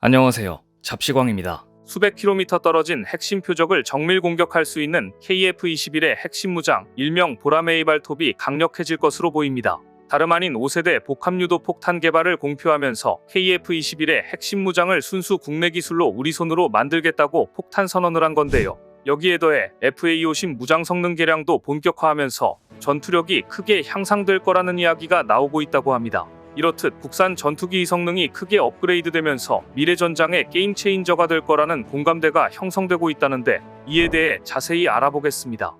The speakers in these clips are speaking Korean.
안녕하세요. 잡시광입니다. 수백 킬로미터 떨어진 핵심 표적을 정밀 공격할 수 있는 KF-21의 핵심 무장, 일명 보라매이 발톱이 강력해질 것으로 보입니다. 다름 아닌 5세대 복합유도 폭탄 개발을 공표하면서 KF-21의 핵심 무장을 순수 국내 기술로 우리 손으로 만들겠다고 폭탄 선언을 한 건데요. 여기에 더해 FA-50 무장 성능 개량도 본격화하면서 전투력이 크게 향상될 거라는 이야기가 나오고 있다고 합니다. 이렇듯 국산 전투기 성능이 크게 업그레이드되면서 미래 전장의 게임 체인저가 될 거라는 공감대가 형성되고 있다는데 이에 대해 자세히 알아보겠습니다.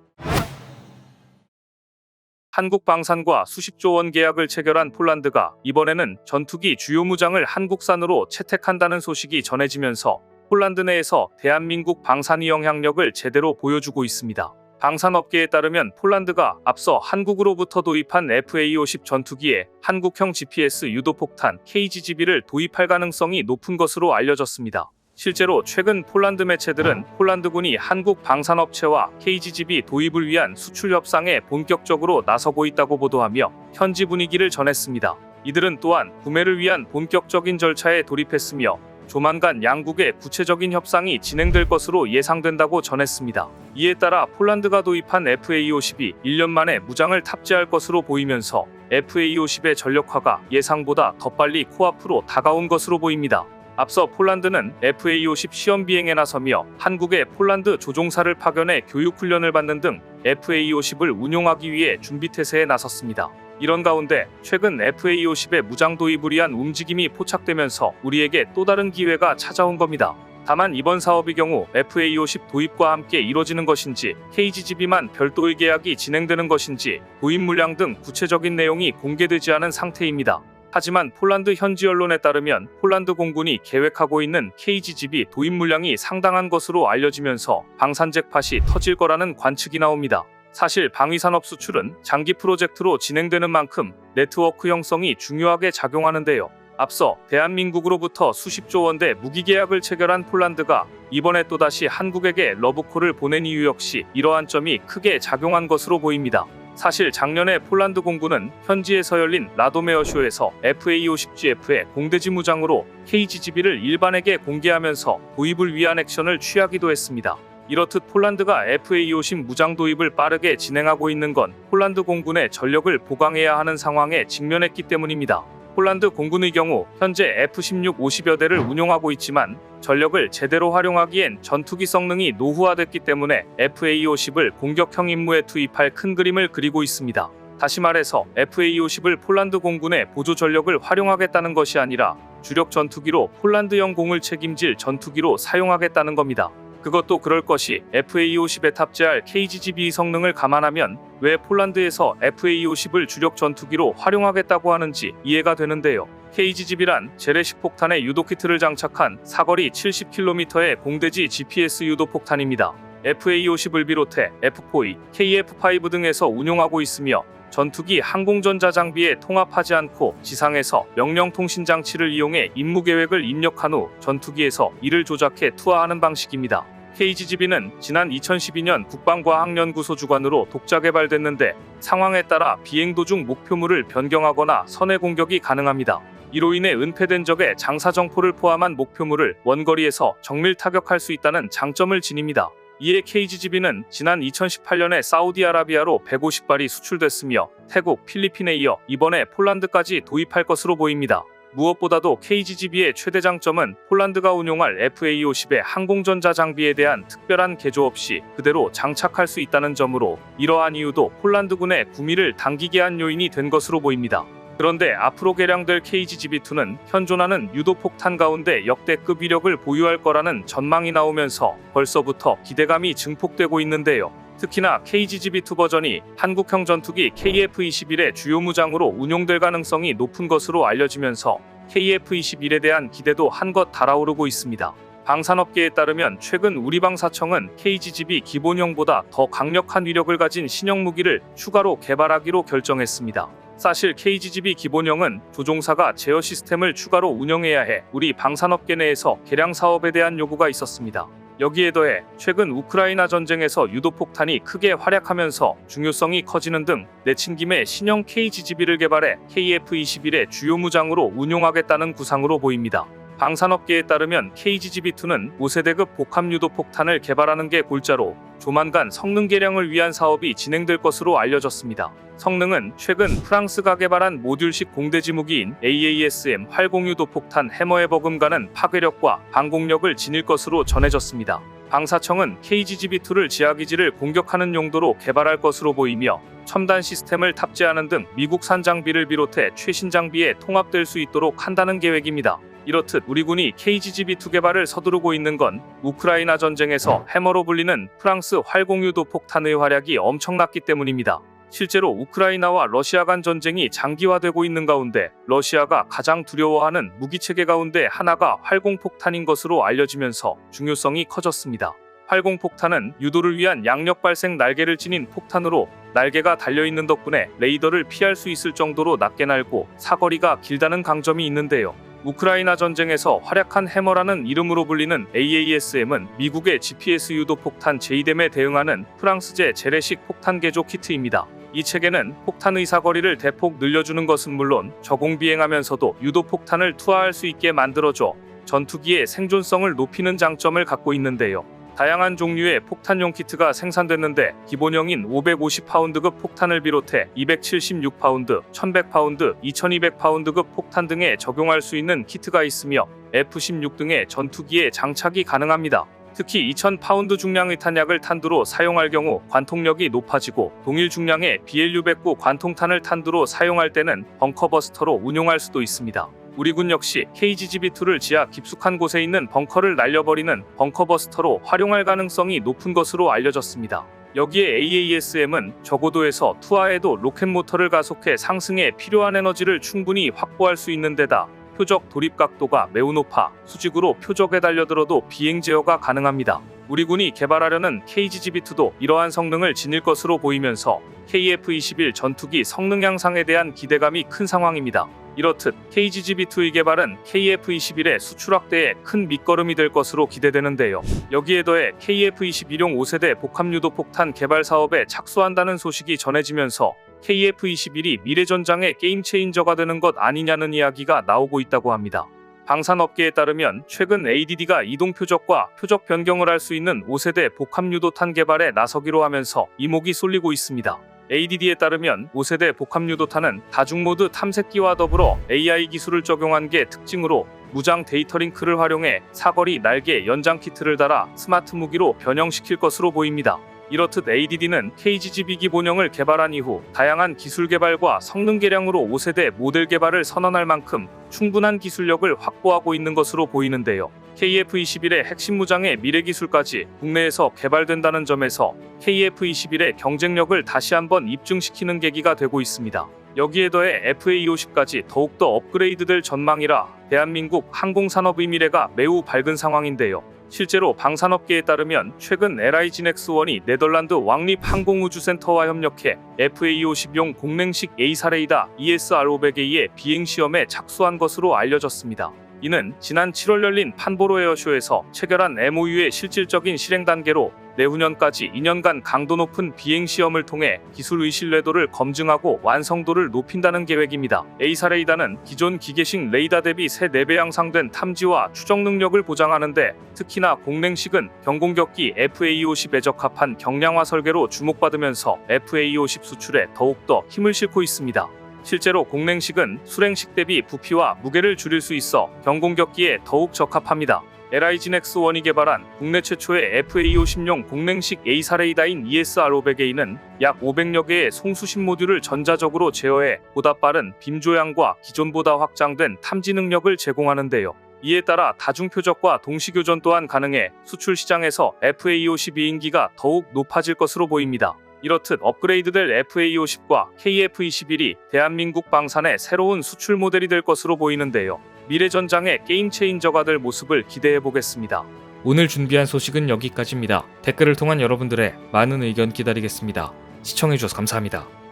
한국 방산과 수십조 원 계약을 체결한 폴란드가 이번에는 전투기 주요 무장을 한국산으로 채택한다는 소식이 전해지면서 폴란드 내에서 대한민국 방산의 영향력을 제대로 보여주고 있습니다. 방산업계에 따르면 폴란드가 앞서 한국으로부터 도입한 FA-50 전투기에 한국형 GPS 유도폭탄 KGGB를 도입할 가능성이 높은 것으로 알려졌습니다. 실제로 최근 폴란드 매체들은 폴란드군이 한국 방산업체와 KGGB 도입을 위한 수출 협상에 본격적으로 나서고 있다고 보도하며 현지 분위기를 전했습니다. 이들은 또한 구매를 위한 본격적인 절차에 돌입했으며 조만간 양국의 구체적인 협상이 진행될 것으로 예상된다고 전했습니다. 이에 따라 폴란드가 도입한 FA-50이 1년 만에 무장을 탑재할 것으로 보이면서 FA-50의 전력화가 예상보다 더 빨리 코앞으로 다가온 것으로 보입니다. 앞서 폴란드는 FA-50 시험 비행에 나서며 한국에 폴란드 조종사를 파견해 교육훈련을 받는 등 FA-50을 운용하기 위해 준비태세에 나섰습니다. 이런 가운데 최근 FA-50의 무장 도입을 위한 움직임이 포착되면서 우리에게 또 다른 기회가 찾아온 겁니다. 다만 이번 사업의 경우 FA-50 도입과 함께 이뤄지는 것인지 KGGB만 별도의 계약이 진행되는 것인지 도입 물량 등 구체적인 내용이 공개되지 않은 상태입니다. 하지만 폴란드 현지 언론에 따르면 폴란드 공군이 계획하고 있는 KGGB 도입 물량이 상당한 것으로 알려지면서 방산 잭팟이 터질 거라는 관측이 나옵니다. 사실 방위산업 수출은 장기 프로젝트로 진행되는 만큼 네트워크 형성이 중요하게 작용하는데요. 앞서 대한민국으로부터 수십조 원대 무기 계약을 체결한 폴란드가 이번에 또다시 한국에게 러브콜을 보낸 이유 역시 이러한 점이 크게 작용한 것으로 보입니다. 사실 작년에 폴란드 공군은 현지에서 열린 라도메어쇼에서 FA-50GF의 공대지 무장으로 KGGB를 일반에게 공개하면서 도입을 위한 액션을 취하기도 했습니다. 이렇듯 폴란드가 FA-50 무장 도입을 빠르게 진행하고 있는 건 폴란드 공군의 전력을 보강해야 하는 상황에 직면했기 때문입니다. 폴란드 공군의 경우 현재 F-16 50여 대를 운용하고 있지만 전력을 제대로 활용하기엔 전투기 성능이 노후화됐기 때문에 FA-50을 공격형 임무에 투입할 큰 그림을 그리고 있습니다. 다시 말해서 FA-50을 폴란드 공군의 보조 전력을 활용하겠다는 것이 아니라 주력 전투기로 폴란드 영공을 책임질 전투기로 사용하겠다는 겁니다. 그것도 그럴 것이 FA-50에 탑재할 KGGB 성능을 감안하면 왜 폴란드에서 FA-50을 주력 전투기로 활용하겠다고 하는지 이해가 되는데요. KGGB란 재래식 폭탄에 유도키트를 장착한 사거리 70km의 공대지 GPS 유도폭탄입니다. FA-50을 비롯해 F-4E, KF-5 등에서 운용하고 있으며 전투기 항공전자 장비에 통합하지 않고 지상에서 명령통신 장치를 이용해 임무 계획을 입력한 후 전투기에서 이를 조작해 투하하는 방식입니다. KGGB는 지난 2012년 국방과학연구소 주관으로 독자 개발됐는데 상황에 따라 비행 도중 목표물을 변경하거나 선해 공격이 가능합니다. 이로 인해 은폐된 적의 장사정포를 포함한 목표물을 원거리에서 정밀 타격할 수 있다는 장점을 지닙니다. 이에 KGGB는 지난 2018년에 사우디아라비아로 150발이 수출됐으며 태국, 필리핀에 이어 이번에 폴란드까지 도입할 것으로 보입니다. 무엇보다도 KGGB의 최대 장점은 폴란드가 운용할 FA-50의 항공전자 장비에 대한 특별한 개조 없이 그대로 장착할 수 있다는 점으로 이러한 이유도 폴란드군의 구미를 당기게 한 요인이 된 것으로 보입니다. 그런데 앞으로 개량될 KGGB2는 현존하는 유도폭탄 가운데 역대급 위력을 보유할 거라는 전망이 나오면서 벌써부터 기대감이 증폭되고 있는데요. 특히나 KGGB2 버전이 한국형 전투기 KF-21의 주요 무장으로 운용될 가능성이 높은 것으로 알려지면서 KF-21에 대한 기대도 한껏 달아오르고 있습니다. 방산업계에 따르면 최근 우리방사청은 KGGB 기본형보다 더 강력한 위력을 가진 신형 무기를 추가로 개발하기로 결정했습니다. 사실 KGGB 기본형은 조종사가 제어 시스템을 추가로 운영해야 해 우리 방산업계 내에서 개량 사업에 대한 요구가 있었습니다. 여기에 더해 최근 우크라이나 전쟁에서 유도폭탄이 크게 활약하면서 중요성이 커지는 등 내친 김에 신형 KGGB를 개발해 KF-21의 주요 무장으로 운용하겠다는 구상으로 보입니다. 방산업계에 따르면 KGGB2는 5세대급 복합유도 폭탄을 개발하는 게 골자로 조만간 성능 개량을 위한 사업이 진행될 것으로 알려졌습니다. 성능은 최근 프랑스가 개발한 모듈식 공대지 무기인 AASM 활공유도 폭탄 해머에 버금가는 파괴력과 방공력을 지닐 것으로 전해졌습니다. 방사청은 KGGB2를 지하기지를 공격하는 용도로 개발할 것으로 보이며 첨단 시스템을 탑재하는 등 미국산 장비를 비롯해 최신 장비에 통합될 수 있도록 한다는 계획입니다. 이렇듯 우리 군이 KGGB2 개발을 서두르고 있는 건 우크라이나 전쟁에서 해머로 불리는 프랑스 활공유도 폭탄의 활약이 엄청났기 때문입니다. 실제로 우크라이나와 러시아 간 전쟁이 장기화되고 있는 가운데 러시아가 가장 두려워하는 무기체계 가운데 하나가 활공폭탄인 것으로 알려지면서 중요성이 커졌습니다. 활공폭탄은 유도를 위한 양력 발생 날개를 지닌 폭탄으로 날개가 달려있는 덕분에 레이더를 피할 수 있을 정도로 낮게 날고 사거리가 길다는 강점이 있는데요. 우크라이나 전쟁에서 활약한 해머라는 이름으로 불리는 AASM은 미국의 GPS 유도 폭탄 제이뎀에 대응하는 프랑스제 재래식 폭탄 개조 키트입니다. 이 체계는 폭탄의 사거리를 대폭 늘려주는 것은 물론 저공 비행하면서도 유도 폭탄을 투하할 수 있게 만들어줘 전투기의 생존성을 높이는 장점을 갖고 있는데요. 다양한 종류의 폭탄용 키트가 생산됐는데 기본형인 550파운드급 폭탄을 비롯해 276파운드, 1100파운드, 2200파운드급 폭탄 등에 적용할 수 있는 키트가 있으며 F-16 등의 전투기에 장착이 가능합니다. 특히 2000파운드 중량의 탄약을 탄두로 사용할 경우 관통력이 높아지고 동일 중량의 BLU-109 관통탄을 탄두로 사용할 때는 벙커버스터로 운용할 수도 있습니다. 우리 군 역시 KGGB2를 지하 깊숙한 곳에 있는 벙커를 날려버리는 벙커버스터로 활용할 가능성이 높은 것으로 알려졌습니다. 여기에 AASM은 저고도에서 투하에도 로켓 모터를 가속해 상승에 필요한 에너지를 충분히 확보할 수 있는 데다 표적 돌입 각도가 매우 높아 수직으로 표적에 달려들어도 비행 제어가 가능합니다. 우리 군이 개발하려는 KGGB2도 이러한 성능을 지닐 것으로 보이면서 KF-21 전투기 성능 향상에 대한 기대감이 큰 상황입니다. 이렇듯 KGGB2의 개발은 KF-21의 수출 확대에 큰 밑거름이 될 것으로 기대되는데요. 여기에 더해 KF-21용 5세대 복합유도 폭탄 개발 사업에 착수한다는 소식이 전해지면서 KF-21이 미래전장의 게임 체인저가 되는 것 아니냐는 이야기가 나오고 있다고 합니다. 방산업계에 따르면 최근 ADD가 이동 표적과 표적 변경을 할 수 있는 5세대 복합유도탄 개발에 나서기로 하면서 이목이 쏠리고 있습니다. ADD에 따르면 5세대 복합유도탄은 다중모드 탐색기와 더불어 AI 기술을 적용한 게 특징으로 무장 데이터 링크를 활용해 사거리 날개 연장 키트를 달아 스마트 무기로 변형시킬 것으로 보입니다. 이렇듯 ADD는 KGGB 기본형을 개발한 이후 다양한 기술 개발과 성능 개량으로 5세대 모델 개발을 선언할 만큼 충분한 기술력을 확보하고 있는 것으로 보이는데요. KF-21의 핵심 무장의 미래 기술까지 국내에서 개발된다는 점에서 KF-21의 경쟁력을 다시 한번 입증시키는 계기가 되고 있습니다. 여기에 더해 FA-50까지 더욱더 업그레이드될 전망이라 대한민국 항공산업의 미래가 매우 밝은 상황인데요. 실제로 방산업계에 따르면 최근 LIGNX1이 네덜란드 왕립항공우주센터와 협력해 FA-50용 공랭식 A사 레이더 ESR-500A의 비행시험에 착수한 것으로 알려졌습니다. 이는 지난 7월 열린 판보로 에어쇼에서 체결한 MOU의 실질적인 실행 단계로 내후년까지 2년간 강도 높은 비행시험을 통해 기술의 신뢰도를 검증하고 완성도를 높인다는 계획입니다. A사 레이더는 기존 기계식 레이더 대비 3-4배 향상된 탐지와 추적 능력을 보장하는데 특히나 공랭식은 경공격기 FA-50에 적합한 경량화 설계로 주목받으면서 FA-50 수출에 더욱더 힘을 싣고 있습니다. 실제로 공랭식은 수랭식 대비 부피와 무게를 줄일 수 있어 경공격기에 더욱 적합합니다. LIGNX1이 개발한 국내 최초의 FA-50용 공랭식 A사 레이더인 ESR-500A는 약 500여 개의 송수신 모듈을 전자적으로 제어해 보다 빠른 빔 조향과 기존보다 확장된 탐지 능력을 제공하는데요. 이에 따라 다중표적과 동시교전 또한 가능해 수출 시장에서 FA-50 인기가 더욱 높아질 것으로 보입니다. 이렇듯 업그레이드될 FA-50과 KF-21이 대한민국 방산의 새로운 수출 모델이 될 것으로 보이는데요. 미래전장의 게임 체인저가 될 모습을 기대해보겠습니다. 오늘 준비한 소식은 여기까지입니다. 댓글을 통한 여러분들의 많은 의견 기다리겠습니다. 시청해주셔서 감사합니다.